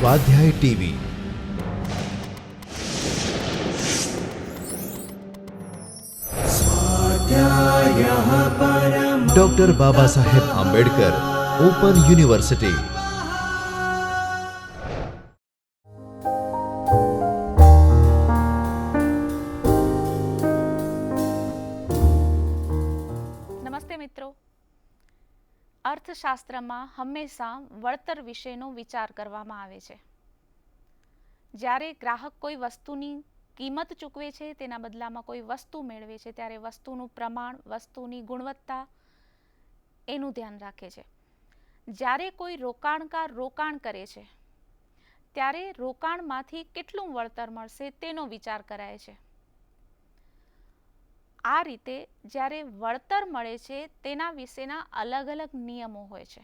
સ્વાધ્યાય TV. Doctor Baba Saheb Ambedkar open university. નમસ્તે મિત્રો. અર્થશાસ્ત્રમાં હંમેશા વળતર વિશેનો વિચાર કરવામાં આવે છે. જ્યારે ગ્રાહક કોઈ વસ્તુની કિંમત ચૂકવે છે, તેના બદલામાં કોઈ વસ્તુ મેળવે છે, ત્યારે વસ્તુનું પ્રમાણ, વસ્તુની ગુણવત્તા એનું ધ્યાન રાખે છે. જ્યારે કોઈ રોકાણકાર રોકાણ કરે છે, ત્યારે રોકાણમાંથી કેટલું વળતર મળશે તેનો વિચાર કરાય છે. આ રીતે જ્યારે વળતર મળે છે તેના વિશેના અલગ અલગ નિયમો હોય છે.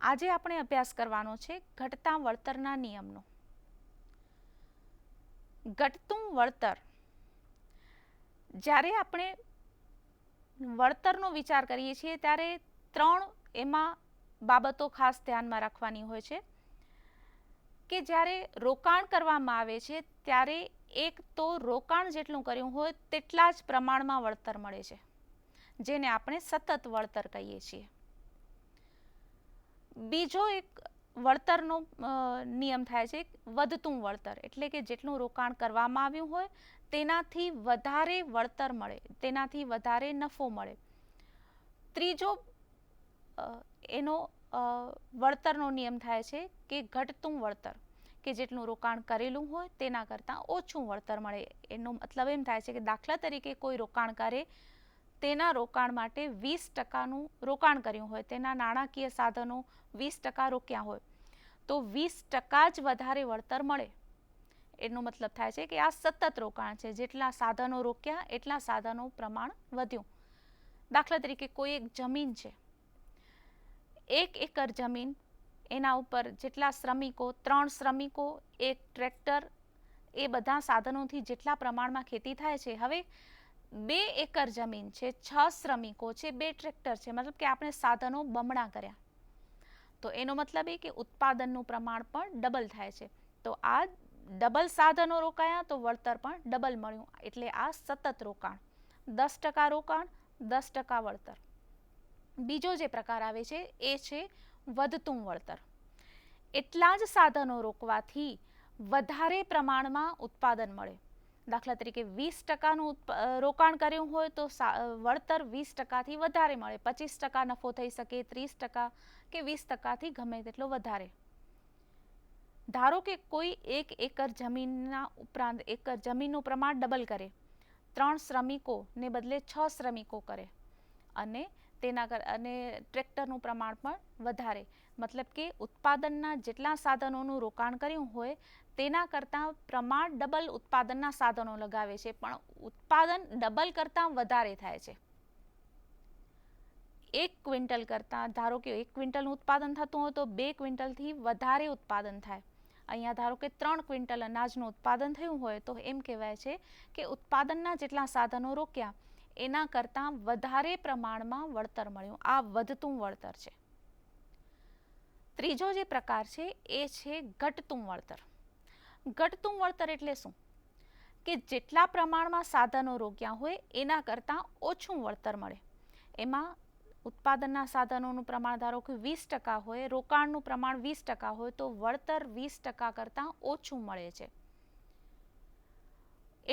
આજે આપણે અભ્યાસ કરવાનો છે ઘટતા વળતરના નિયમનો. ઘટતું વળતર, જ્યારે આપણે વળતરનો વિચાર કરીએ છીએ ત્યારે ત્રણ એમાં બાબતો ખાસ ધ્યાનમાં રાખવાની હોય છે કે જ્યારે રોકાણ કરવામાં આવે છે ત્યારે એક તો રોકાણ જેટલું કર્યું હોય તેટલા જ પ્રમાણમાં વળતર મળે છે, જેને આપણે સતત વળતર કહીએ છીએ. બીજો એક વળતરનો નિયમ થાય છે વધતું વળતર, એટલે કે જેટલું રોકાણ કરવામાં આવ્યું હોય તેનાથી વધારે વળતર મળે, તેનાથી વધારે નફો મળે. ત્રીજો એનો વળતરનો નિયમ થાય છે કે ઘટતું વળતર, કે જેટલું રોકાણ કરેલું હોય તેના કરતાં ઓછું વળતર મળે. એનો મતલબ એમ થાય છે કે દાખલા તરીકે કોઈ રોકાણકારે તેના રોકાણ માટે 20% રોકાણ કર્યું હોય, તેના નાણાકીય સાધનો 20% રોક્યા હોય, તો 20% જ વધારે વળતર મળે. એનો મતલબ થાય છે કે આ સતત રોકાણ છે, જેટલા સાધનો રોક્યા એટલા સાધનો પ્રમાણ વધ્યું. દાખલા તરીકે કોઈ એક જમીન છે, 1 એકર જમીન, એના ઉપર જેટલા શ્રમિકો, 3 શ્રમિકો, 1 ટ્રેક્ટર, એ બધા સાધનોથી જેટલા પ્રમાણમાં ખેતી થાય છે. હવે 2 એકર જમીન છે, 6 શ્રમિકો છે, 2 ટ્રેક્ટર છે, મતલબ કે આપણે સાધનો બમણા કર્યા. તો એનો મતલબ એ કે ઉત્પાદનનું પ્રમાણ પણ ડબલ થાય છે. તો આ ડબલ સાધનો રોકાયા તો વળતર પણ ડબલ મળ્યું, એટલે આ સતત રોકાણ. 10% રોકાણ, 10% વળતર. બીજો જે પ્રકાર આવે છે એ છે વધતું વળતર. એટલા જ સાધનો રોકવાથી વધારે પ્રમાણમાં ઉત્પાદન મળે. દાખલા તરીકે 20%નું રોકાણ કર્યું હોય તો વળતર 20%થી વધારે મળે. 25% નફો થઈ શકે, 30% કે 20%થી ગમે તેટલો વધારે. ધારો કે કોઈ 1 એકર જમીનના ઉપરાંત જમીનનું પ્રમાણ ડબલ કરે, 3 શ્રમિકોને બદલે 6 શ્રમિકો કરે, અને ટ્રેક્ટરનું પ્રમાણ પણ વધારે. મતલબ કે ઉત્પાદનના જેટલા સાધનોનું રોકાણ કર્યું હોય તેના કરતાં પ્રમાણ ડબલ ઉત્પાદનના સાધનો લગાવે છે, પણ ઉત્પાદન ડબલ કરતાં વધારે થાય છે. 1 ક્વિન્ટલ કરતાં, ધારો કે 1 ક્વિન્ટલનું ઉત્પાદન થતું હોય તો 2 ક્વિન્ટલથી વધારે ઉત્પાદન થાય. અહીંયા ધારો કે 3 ક્વિન્ટલ અનાજનું ઉત્પાદન થયું હોય તો એમ કહેવાય છે કે ઉત્પાદનના જેટલા સાધનો રોક્યા એના કરતાં વધારે પ્રમાણમાં વળતર મળ્યું. આ વધતું વળતર છે. ત્રીજો જે પ્રકાર છે એ છે ઘટતું વળતર. ઘટતું વળતર એટલે શું? કે જેટલા પ્રમાણમાં સાધનો રોક્યા હોય એના કરતાં ઓછું વળતર મળે. એમાં ઉત્પાદનના સાધનોનું પ્રમાણ ધારો કે 20% હોય, રોકાણનું પ્રમાણ 20% હોય, તો વળતર 20% કરતાં ઓછું મળે છે.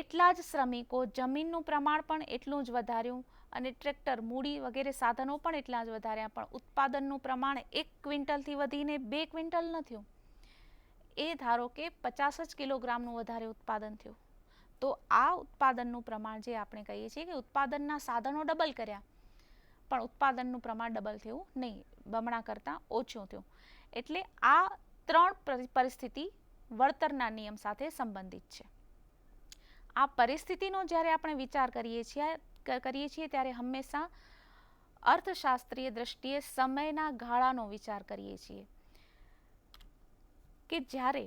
એટલા જ શ્રમિકો, જમીનનું પ્રમાણ પણ એટલું જ વધાર્યું, અને ટ્રેક્ટર, મૂડી વગેરે સાધનો પણ એટલા જ વધાર્યા, પણ ઉત્પાદનનું પ્રમાણ 1 ક્વિન્ટલથી વધીને 2 ક્વિન્ટલ ન થયું. એ ધારો કે 50 જ કિલોગ્રામનું વધારે ઉત્પાદન થયું. તો આ ઉત્પાદનનું પ્રમાણ જે આપણે કહીએ છીએ કે ઉત્પાદનના સાધનો ડબલ કર્યા, પણ ઉત્પાદનનું પ્રમાણ ડબલ થયું નહીં, બમણા કરતાં ઓછું થયું. એટલે આ 3 પરિસ્થિતિ વળતરના નિયમ સાથે સંબંધિત છે. આ પરિસ્થિતિનો જ્યારે આપણે વિચાર કરીએ છીએ ત્યારે હંમેશા અર્થશાસ્ત્રીય દ્રષ્ટિએ સમયના ગાળાનો વિચાર કરીએ છીએ. કે જ્યારે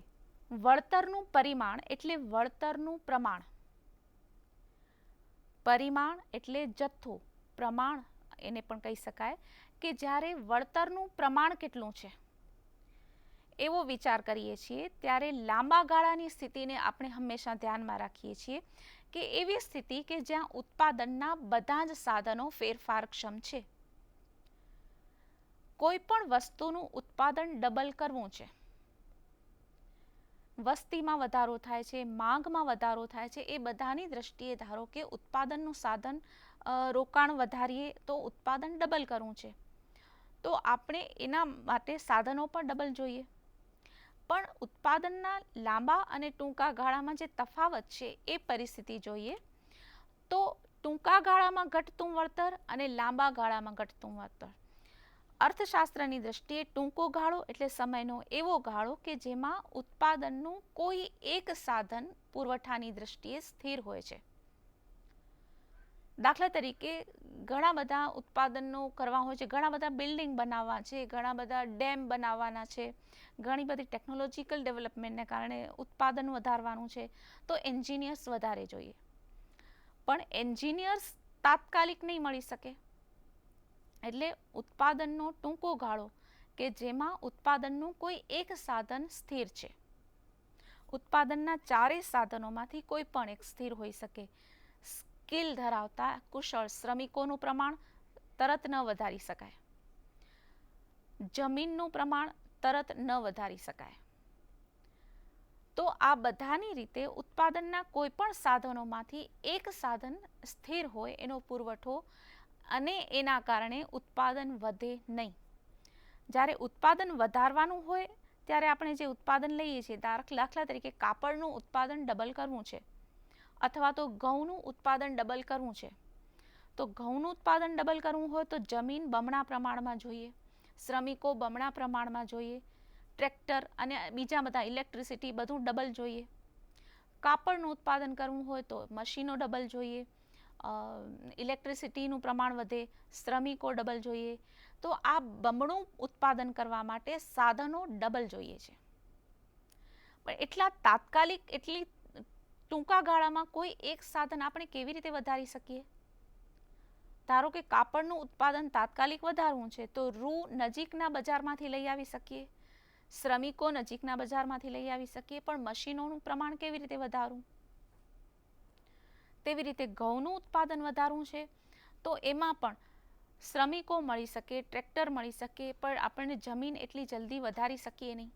વળતરનું પરિમાણ એટલે વળતરનું પ્રમાણ, પરિમાણ એટલે જથ્થો, પ્રમાણ એને પણ કહી શકાય, કે જ્યારે વળતરનું પ્રમાણ કેટલું છે એવો વિચાર કરીએ છીએ ત્યારે લાંબા ગાળાની સ્થિતિને આપણે હંમેશા ધ્યાનમાં રાખીએ છીએ કે એવી સ્થિતિ કે જ્યાં ઉત્પાદનના બધા જ સાધનો ફેરફારક્ષમ છે. કોઈ પણ વસ્તુનું ઉત્પાદન ડબલ કરવું છે, વસ્તીમાં વધારો થાય છે, માંગમાં વધારો થાય છે, એ બધાની દ્રષ્ટિએ ધારો કે ઉત્પાદનનું સાધન રોકાણ વધારીએ તો ઉત્પાદન ડબલ કરવું છે, તો આપણે એના માટે સાધનો પણ ડબલ જોઈએ. પણ ઉત્પાદનના લાંબા અને ટૂંકા ગાળામાં જે તફાવત છે એ પરિસ્થિતિ જોઈએ તો ટૂંકા ગાળામાં ઘટતું વળતર અને લાંબા ગાળામાં ઘટતું વળતર. અર્થશાસ્ત્રની દ્રષ્ટિએ ટૂંકો ગાળો એટલે સમયનો એવો ગાળો કે જેમાં ઉત્પાદનનું કોઈ એક સાધન પુરવઠાની દ્રષ્ટિએ સ્થિર હોય છે. દાખલા તરીકે ઘણા બધા ઉત્પાદનો કરવા હોય છે, ઘણા બધા બિલ્ડિંગ બનાવવા છે, ઘણા બધા ડેમ બનાવવાના છે, ઘણી બધી ટેકનોલોજીકલ ડેવલપમેન્ટને કારણે ઉત્પાદન વધારવાનું છે, તો એન્જિનિયર્સ વધારે જોઈએ. પણ એન્જિનિયર્સ તાત્કાલિક નહીં મળી શકે, એટલે ઉત્પાદનનો ટૂંકો ગાળો કે જેમાં ઉત્પાદનનું કોઈ એક સાધન સ્થિર છે. ઉત્પાદનના ચારેય સાધનોમાંથી કોઈ પણ એક સ્થિર હોઈ શકે. સ્કિલ ધરાવતા કુશળ શ્રમિકોનું પ્રમાણ તરત ન વધારી શકાય, જમીનનું પ્રમાણ તરત ન વધારી શકાય. તો આ બધાની રીતે ઉત્પાદનના કોઈ પણ સાધનોમાંથી એક સાધન સ્થિર હોય એનો પુરવઠો અને એના કારણે ઉત્પાદન વધે નહીં. જ્યારે ઉત્પાદન વધારવાનું હોય ત્યારે આપણે જે ઉત્પાદન લઈએ છીએ, દાખલા તરીકે કાપડનું ઉત્પાદન ડબલ કરવું છે અથવા તો ઘઉંનું ઉત્પાદન ડબલ કરવું છે, તો ઘઉંનું ઉત્પાદન ડબલ કરવું હોય તો જમીન બમણા પ્રમાણમાં જોઈએ, શ્રમિકો બમણા પ્રમાણમાં જોઈએ, ટ્રેક્ટર અને બીજા બધા ઇલેક્ટ્રિસિટી બધું ડબલ જોઈએ. કાપડનું ઉત્પાદન કરવું હોય તો મશીનો ડબલ જોઈએ, ઇલેક્ટ્રિસિટીનું પ્રમાણ વધે, શ્રમિકો ડબલ જોઈએ. તો આ બમણું ઉત્પાદન કરવા માટે સાધનો ડબલ જોઈએ છે. પણ એટલી ટૂંકા ગાળામાં કોઈ એક સાધન આપણે કેવી રીતે વધારી શકીએ? ધારો કે કાપડનું ઉત્પાદન તાત્કાલિક વધારવું છે તો રૂ નજીકના બજારમાંથી લઈ આવી શકીએ, શ્રમિકો નજીકના બજારમાંથી લઈ આવી શકીએ, પણ મશીનોનું પ્રમાણ કેવી રીતે વધારવું? તેવી રીતે ઘઉંનું ઉત્પાદન વધારવું છે તો એમાં પણ શ્રમિકો મળી શકે, ટ્રેક્ટર મળી શકે, પણ આપણને જમીન એટલી જલ્દી વધારી શકીએ નહીં.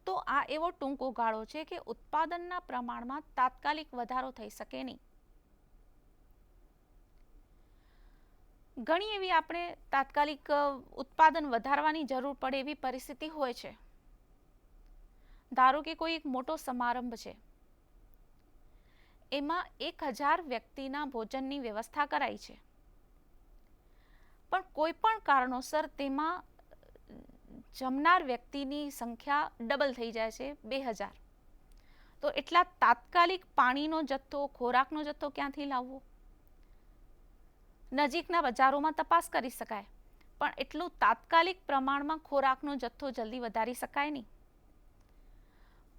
તો આ એવો ટૂંકો ગાળો છે કે ઉત્પાદનના પ્રમાણમાં તાત્કાલિક વધારો થઈ શકે નહીં. ઘણી એવી આપણે તાત્કાલિક ઉત્પાદન વધારવાની જરૂર પડે એવી પરિસ્થિતિ હોય છે. ધારો કે કોઈ એક મોટો સમારંભ છે, એમાં 1000 વ્યક્તિના ભોજનની વ્યવસ્થા કરાઈ છે, પણ કોઈ પણ કારણોસર તેમાં જમનાર વ્યક્તિની સંખ્યા ડબલ થઈ જાય છે, 2000. તો એટલા તાત્કાલિક પાણીનો જથ્થો, ખોરાકનો જથ્થો ક્યાંથી લાવવો? નજીકના બજારોમાં તપાસ કરી શકાય, પણ એટલું તાત્કાલિક પ્રમાણમાં ખોરાકનો જથ્થો જલ્દી વધારી શકાય નહીં.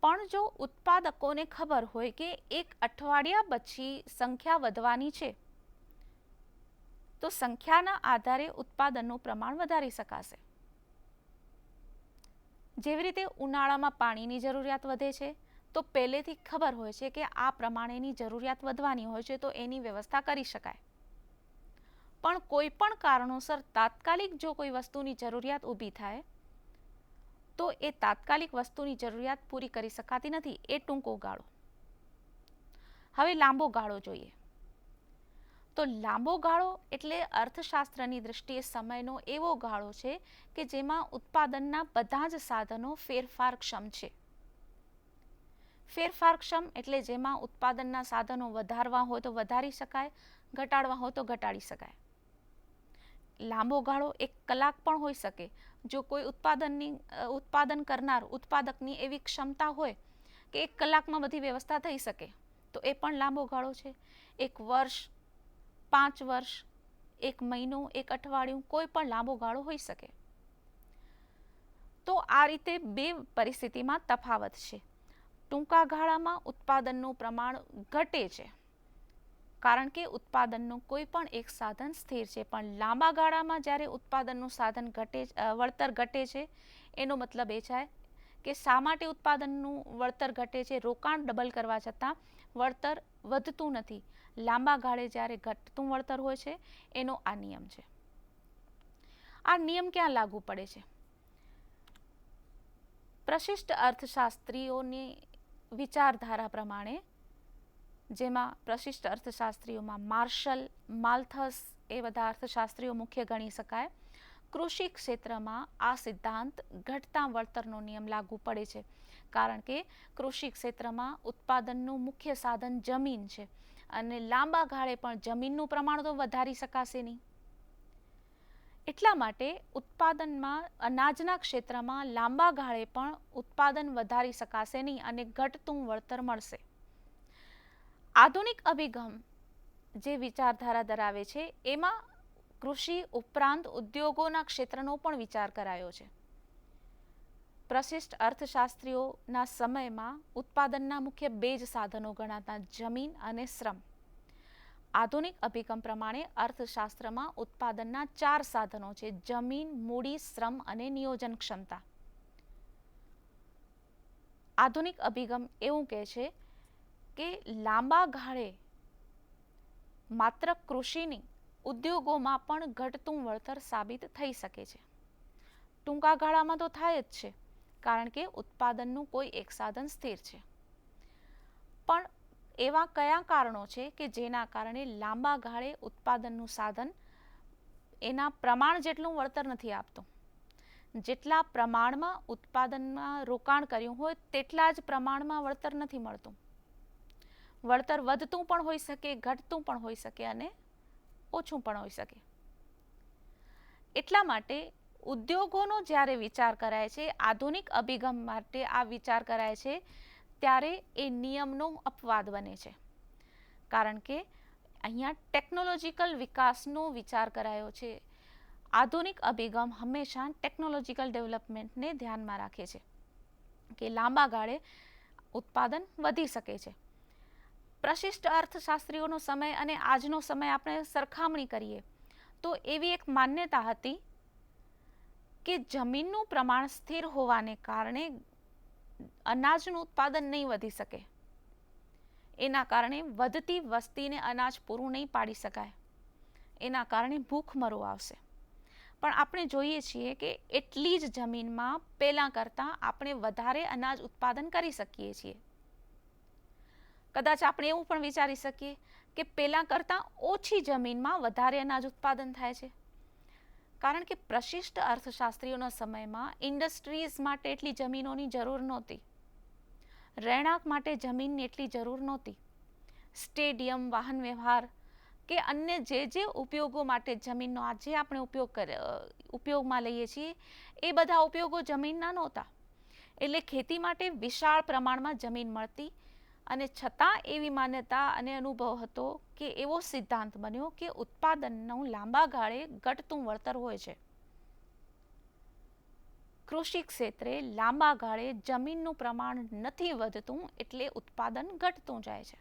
પણ જો ઉત્પાદકોને ખબર હોય કે એક અઠવાડિયા પછી સંખ્યા વધવાની છે, તો સંખ્યાના આધારે ઉત્પાદનનું પ્રમાણ વધારી શકાશે. જેવી રીતે ઉનાળામાં પાણીની જરૂરિયાત વધે છે તો પહેલેથી ખબર હોય છે કે આ પ્રમાણેની જરૂરિયાત વધવાની હોય છે, તો એની વ્યવસ્થા કરી શકાય. પણ કોઈ પણ કારણોસર તાત્કાલિક જો કોઈ વસ્તુની જરૂરિયાત ઊભી થાય તો એ તાત્કાલિક વસ્તુની જરૂરિયાત પૂરી કરી શકાતી નથી. એ ટૂંકો ગાળો. હવે લાંબો ગાળો જોઈએ તો લાંબો ગાળો એટલે અર્થશાસ્ત્રની દ્રષ્ટિએ સમયનો એવો ગાળો છે કે જેમાં ઉત્પાદનના બધા જ સાધનો ફેરફારક્ષમ છે. ફેરફારક્ષમ એટલે જેમાં ઉત્પાદનના સાધનો વધારવા હોય તો વધારી શકાય, ઘટાડવા હોય તો ઘટાડી શકાય. લાંબો ગાળો 1 કલાક પણ હોઈ શકે. જો કોઈ ઉત્પાદન કરનાર ઉત્પાદકની એવી ક્ષમતા હોય કે 1 કલાકમાં બધી વ્યવસ્થા થઈ શકે તો એ પણ લાંબો ગાળો છે. 1 વર્ષ, 5 વર્ષ, 1 મહિનો, 1 અઠવાડિયું, કોઈ પણ લાંબો ગાળો હોઈ શકે. તો આ રીતે બે પરિસ્થિતિમાં તફાવત છે. ટૂંકા ગાળામાં ઉત્પાદનનું પ્રમાણ ઘટે છે કારણ કે ઉત્પાદનનું કોઈ પણ એક સાધન સ્થિર છે, પણ લાંબા ગાળામાં જ્યારે ઉત્પાદનનું સાધન વળતર ઘટે છે, એનો મતલબ એ છે કે શા માટે ઉત્પાદનનું વળતર ઘટે છે. રોકાણ ડબલ કરવા છતાં વળતર વધતું નથી. લાંબા ગાળે જ્યારે ઘટતું વળતર હોય છે, એનો આ નિયમ છે. આ નિયમ ક્યાં લાગુ પડે છે? પ્રશિષ્ટ અર્થશાસ્ત્રીઓની વિચારધારા પ્રમાણે, જેમાં પ્રશિષ્ટ અર્થશાસ્ત્રીઓમાં માર્શલ, માલ્થસ એ બધા અર્થશાસ્ત્રીઓ મુખ્ય ગણી શકાય. કૃષિ ક્ષેત્રમાં આ સિદ્ધાંત ઘટતા વળતરનો નિયમ લાગુ પડે છે, કારણ કે કૃષિ ક્ષેત્રમાં ઉત્પાદનનું મુખ્ય સાધન જમીન છે, અને લાંબા ગાળે પણ જમીનનું પ્રમાણ તો વધારી શકાશે નહીં. એટલા માટે ઉત્પાદનમાં, અનાજના ક્ષેત્રમાં લાંબા ગાળે પણ ઉત્પાદન વધારી શકાશે નહીં અને ઘટતું વળતર મળશે. આધુનિક અભિગમ જે વિચારધારા ધરાવે છે, એમાં કૃષિ ઉપરાંત ઉદ્યોગોના ક્ષેત્રનો પણ વિચાર કરાયો છે. પ્રશિષ્ટ અર્થશાસ્ત્રીઓના સમયમાં ઉત્પાદનના મુખ્ય બે જ સાધનો ગણાતા જમીન અને શ્રમ. આધુનિક અભિગમ પ્રમાણે અર્થશાસ્ત્રમાં ઉત્પાદનના 4 સાધનો છે: જમીન, મૂડી, શ્રમ અને નિયોજન ક્ષમતા. આધુનિક અભિગમ એવું કહે છે કે લાંબા ગાળે માત્ર કૃષિની, ઉદ્યોગોમાં પણ ઘટતું વળતર સાબિત થઈ શકે છે. ટૂંકા ગાળામાં તો થાય જ છે, કારણ કે ઉત્પાદનનું કોઈ એક સાધન સ્થિર છે. પણ એવા કયા કારણો છે કે જેના કારણે લાંબા ગાળે ઉત્પાદનનું સાધન એના પ્રમાણ જેટલું વળતર નથી આપતું? જેટલા પ્રમાણમાં ઉત્પાદનમાં રોકાણ કર્યું હોય તેટલા જ પ્રમાણમાં વળતર નથી મળતું. વળતર વધતું પણ હોઈ શકે, ઘટતું પણ હોઈ શકે અને ઓછું પણ હોઈ શકે. એટલા માટે ઉદ્યોગોનો જ્યારે વિચાર કરાય છે, આધુનિક અભિગમ માટે આ વિચાર કરાય છે, ત્યારે એ નિયમનો અપવાદ બને છે, કારણ કે અહીંયા ટેકનોલોજીકલ વિકાસનો વિચાર કરાયો છે. આધુનિક અભિગમ હંમેશા ટેકનોલોજીકલ ડેવલપમેન્ટને ધ્યાનમાં રાખે છે કે લાંબા ગાળે ઉત્પાદન વધી શકે છે. પ્રશિષ્ટ અર્થશાસ્ત્રીઓનો સમય અને આજનો સમય આપણે સરખામણી કરીએ તો એવી એક માન્યતા હતી કે જમીનનું પ્રમાણ સ્થિર હોવાને કારણે અનાજનું ઉત્પાદન નહીં વધી શકે. એના કારણે વધતી વસ્તીને અનાજ પૂરું નહીં પાડી શકાય. એના કારણે ભૂખમરો આવશે. પણ આપણે જોઈએ છીએ કે એટલી જ જમીનમાં પહેલાં કરતાં આપણે વધારે અનાજ ઉત્પાદન કરી શકીએ છીએ. કદાચ આપણે એવું પણ વિચારી શકીએ કે પહેલાં કરતાં ઓછી જમીનમાં વધારે અનાજ ઉત્પાદન થાય છે, કારણ કે પ્રશિષ્ટ અર્થશાસ્ત્રીઓના સમયમાં ઇન્ડસ્ટ્રીઝ માટે એટલી જમીનોની જરૂર નહોતી. રહેણાંક માટે જમીનની એટલી જરૂર નહોતી. સ્ટેડિયમ, વાહન વ્યવહાર કે અન્ય જે ઉપયોગો માટે જમીનનો આજે આપણે ઉપયોગમાં લઈએ છીએ, એ બધા ઉપયોગો જમીનના નહોતા. એટલે ખેતી માટે વિશાળ પ્રમાણમાં જમીન મળતી, અને છતાં એવી માન્યતા અને અનુભવ હતો કે એવો સિદ્ધાંત બન્યો કે ઉત્પાદનનું લાંબા ગાળે ઘટતું વળતર હોય છે. કૃષિ ક્ષેત્રે લાંબા ગાળે જમીનનું પ્રમાણ નથી વધતું, એટલે ઉત્પાદન ઘટતું જાય છે.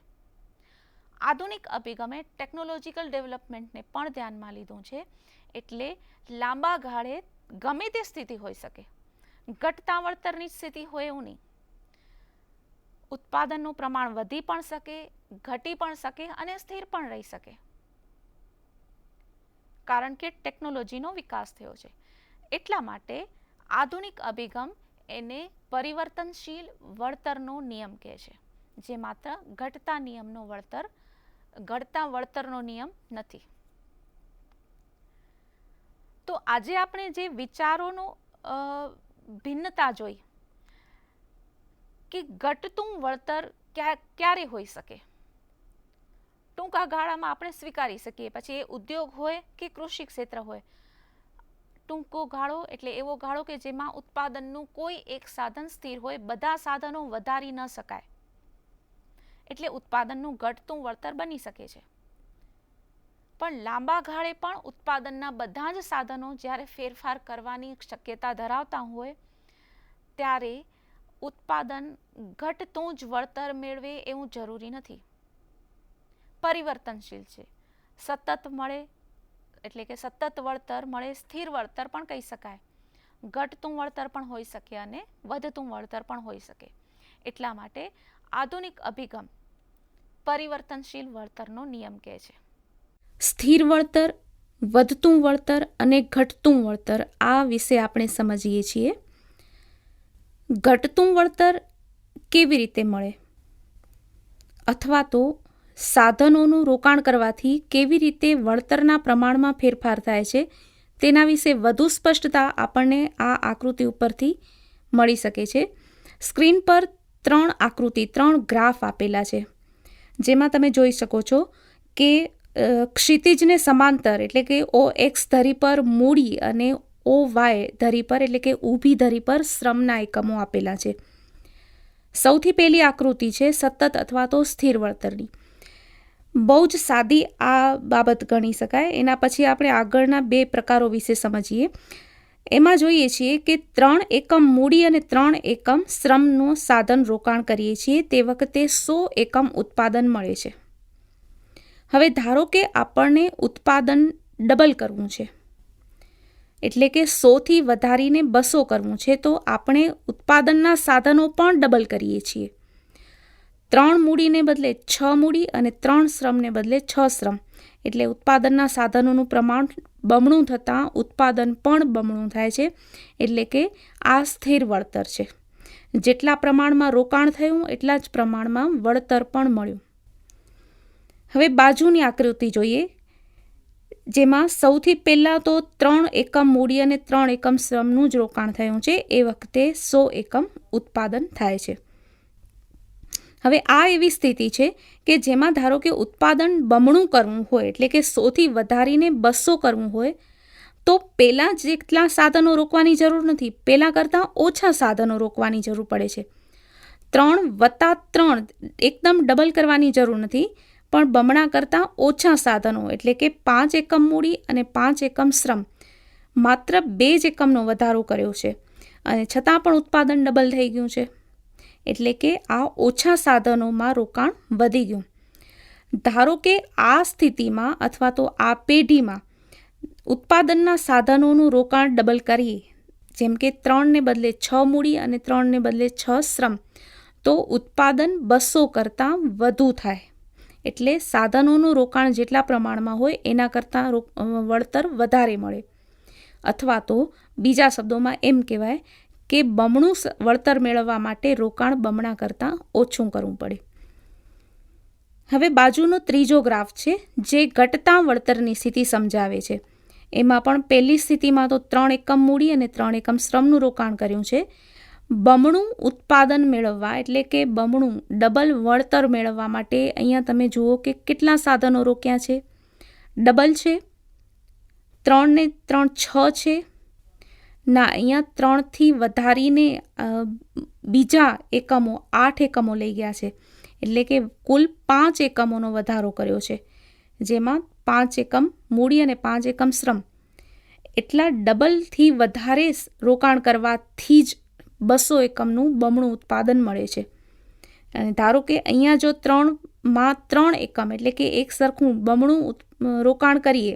આધુનિક અભિગમે ટેકનોલોજીકલ ડેવલપમેન્ટને પણ ધ્યાનમાં લીધું છે, એટલે લાંબા ગાળે ગમે તે સ્થિતિ હોઈ શકે, ઘટતા વળતરની સ્થિતિ હોય એવું નહીં. ઉત્પાદનનું પ્રમાણ વધી પણ શકે, ઘટી પણ શકે અને સ્થિર પણ રહી શકે, કારણ કે ટેકનોલોજીનો વિકાસ થયો છે. એટલા માટે આધુનિક અભિગમ એને પરિવર્તનશીલ વળતરનો નિયમ કહે છે, જે માત્ર ઘટતા વળતરનો નિયમ નથી. તો આજે આપણે જે વિચારોનો ભિન્નતા જોઈ કે ઘટતું વળતર ક્યારે હોઈ શકે. ટૂંકા ગાળામાં આપણે સ્વીકારી શકીએ, પછી એ ઉદ્યોગ હોય કે કૃષિ ક્ષેત્ર હોય. ટૂંકો ગાળો એટલે એવો ગાળો કે જેમાં ઉત્પાદનનું કોઈ એક સાધન સ્થિર હોય, બધા સાધનો વધારી ન શકાય, એટલે ઉત્પાદનનું ઘટતું વળતર બની શકે છે. પણ લાંબા ગાળે પણ ઉત્પાદનના બધા જ સાધનો જ્યારે ફેરફાર કરવાની શક્યતા ધરાવતા હોય, ત્યારે ઉત્પાદન ઘટતું જ વળતર મેળવે એવું જરૂરી નથી. પરિવર્તનશીલ છે. સતત મળે એટલે કે સતત વળતર મળે, સ્થિર વળતર પણ કહી શકાય. ઘટતું વળતર પણ હોઈ શકે અને વધતું વળતર પણ હોઈ શકે. એટલા માટે આધુનિક અભિગમ પરિવર્તનશીલ વળતરનો નિયમ કહે છે. સ્થિર વળતર, વધતું વળતર અને ઘટતું વળતર આ વિશે આપણે સમજીએ છીએ. ઘટતું વળતર કેવી રીતે મળે અથવા તો સાધનોનું રોકાણ કરવાથી કેવી રીતે વળતરના પ્રમાણમાં ફેરફાર થાય છે તેના વિશે વધુ સ્પષ્ટતા આપણને આ આકૃતિ ઉપરથી મળી શકે છે. સ્ક્રીન પર 3 આકૃતિ 3 ગ્રાફ આપેલા છે, જેમાં તમે જોઈ શકો છો કે ક્ષિતિજને સમાંતર એટલે કે OX ધરી પર મૂડી અને OY ધરી પર એટલે કે ઊભી ધરી પર શ્રમના એકમો આપેલા છે. સૌથી પહેલી આકૃતિ છે સતત અથવા તો સ્થિર વળતરની. બહુ જ સાદી આ બાબત ગણી શકાય. એના પછી આપણે આગળના 2 પ્રકારો વિશે સમજીએ. એમાં જોઈએ છીએ કે 3 એકમ મૂડી અને 3 એકમ શ્રમનું સાધન રોકાણ કરીએ છીએ તે વખતે 100 એકમ ઉત્પાદન મળે છે. હવે ધારો કે આપણને ઉત્પાદન ડબલ કરવું છે, એટલે કે 100થી વધારીને 200 કરવું છે, તો આપણે ઉત્પાદનના સાધનો પણ ડબલ કરીએ છીએ. 3 મૂડીને બદલે 6 મૂડી અને 3 શ્રમને બદલે 6 શ્રમ, એટલે ઉત્પાદનના સાધનોનું પ્રમાણ બમણું થતાં ઉત્પાદન પણ બમણું થાય છે. એટલે કે આ સ્થિર વળતર છે. જેટલા પ્રમાણમાં રોકાણ થયું એટલા જ પ્રમાણમાં વળતર પણ મળ્યું. હવે બાજુની આકૃતિ જોઈએ, જેમાં સૌથી પહેલાં તો 3 એકમ મૂડી અને 3 એકમ શ્રમનું જ રોકાણ થયું છે. એ વખતે 100 એકમ ઉત્પાદન થાય છે. હવે આ એવી સ્થિતિ છે કે જેમાં ધારો કે ઉત્પાદન બમણું કરવું હોય એટલે કે 100થી વધારીને 200 કરવું હોય તો પહેલાં જેટલા સાધનો રોકવાની જરૂર નથી, પહેલાં કરતાં ઓછા સાધનો રોકવાની જરૂર પડે છે. 3 વત્તા 3 એકદમ ડબલ કરવાની જરૂર નથી, પણ બમણા કરતાં ઓછા સાધનો એટલે કે 5 એકમ મૂડી અને 5 એકમ શ્રમ, માત્ર 2 જ એકમનો વધારો કર્યો છે અને છતાં પણ ઉત્પાદન ડબલ થઈ ગયું છે. એટલે કે આ ઓછા સાધનોમાં રોકાણ વધી ગયું. ધારો કે આ સ્થિતિમાં અથવા તો આ પેઢીમાં ઉત્પાદનના સાધનોનું રોકાણ ડબલ કરીએ, જેમ કે 3ને બદલે 6 મૂડી અને 3ને બદલે 6 શ્રમ, તો ઉત્પાદન 200 કરતાં વધુ થાય. એટલે સાધનોનું રોકાણ જેટલા પ્રમાણમાં હોય એના કરતાં વળતર વધારે મળે. અથવા તો બીજા શબ્દોમાં એમ કહેવાય કે બમણું વળતર મેળવવા માટે રોકાણ બમણા કરતાં ઓછું કરવું પડે. હવે બાજુનો ત્રીજો ગ્રાફ છે જે ઘટતા વળતરની સ્થિતિ સમજાવે છે. એમાં પણ પહેલી સ્થિતિમાં તો 3 એકમ મૂડી અને 3 એકમ શ્રમનું રોકાણ કર્યું છે. બમણું ઉત્પાદન મેળવવા એટલે કે બમણું ડબલ વળતર મેળવવા માટે અહીંયા તમે જુઓ કે કેટલા સાધનો રોક્યા છે. ડબલ છે, 3 ને 3 6 છે. ના, અહીંયા 3થી વધારીને બીજા એકમો 8 એકમો લઈ ગયા છે. એટલે કે કુલ 5 એકમોનો વધારો કર્યો છે, જેમાં 5 એકમ મૂડી અને 5 એકમ શ્રમ. એટલા ડબલથી વધારે રોકાણ કરવાથી જ 200 એકમનું બમણું ઉત્પાદન મળે છે. અને ધારો કે અહીંયા જો 3માં 3 એકમ એટલે કે એક સરખું બમણું રોકાણ કરીએ,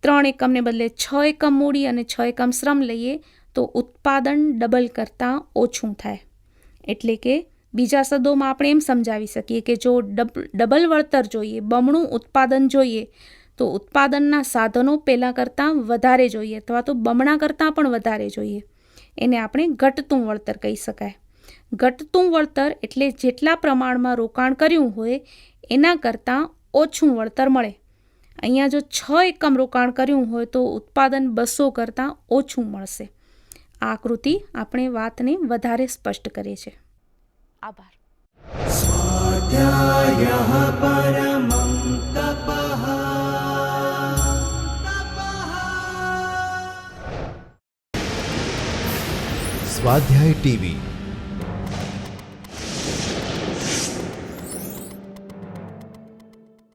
3 એકમને બદલે 6 એકમ મૂડી અને 6 એકમ શ્રમ લઈએ તો ઉત્પાદન ડબલ કરતાં ઓછું થાય. એટલે કે બીજા શબ્દોમાં આપણે એમ સમજાવી શકીએ કે જો ડબલ વળતર જોઈએ, બમણું ઉત્પાદન જોઈએ, તો ઉત્પાદનના સાધનો પહેલાં કરતાં વધારે જોઈએ અથવા તો બમણા કરતાં પણ વધારે જોઈએ. એને આપણે ઘટતું વળતર કહી શકાય. ઘટતું વળતર એટલે જેટલા પ્રમાણમાં રોકાણ કર્યું હોય એના કરતાં ઓછું વળતર મળે. અહીંયા જો 6 એકમ રોકાણ કર્યું હોય તો ઉત્પાદન 200 કરતાં ઓછું મળશે. આ આકૃતિ આપણે વાતને વધારે સ્પષ્ટ કરે છે. આભાર. સ્વાધ્યાયઃ પરમં તપઃ. સ્વાધ્યાય ટીવી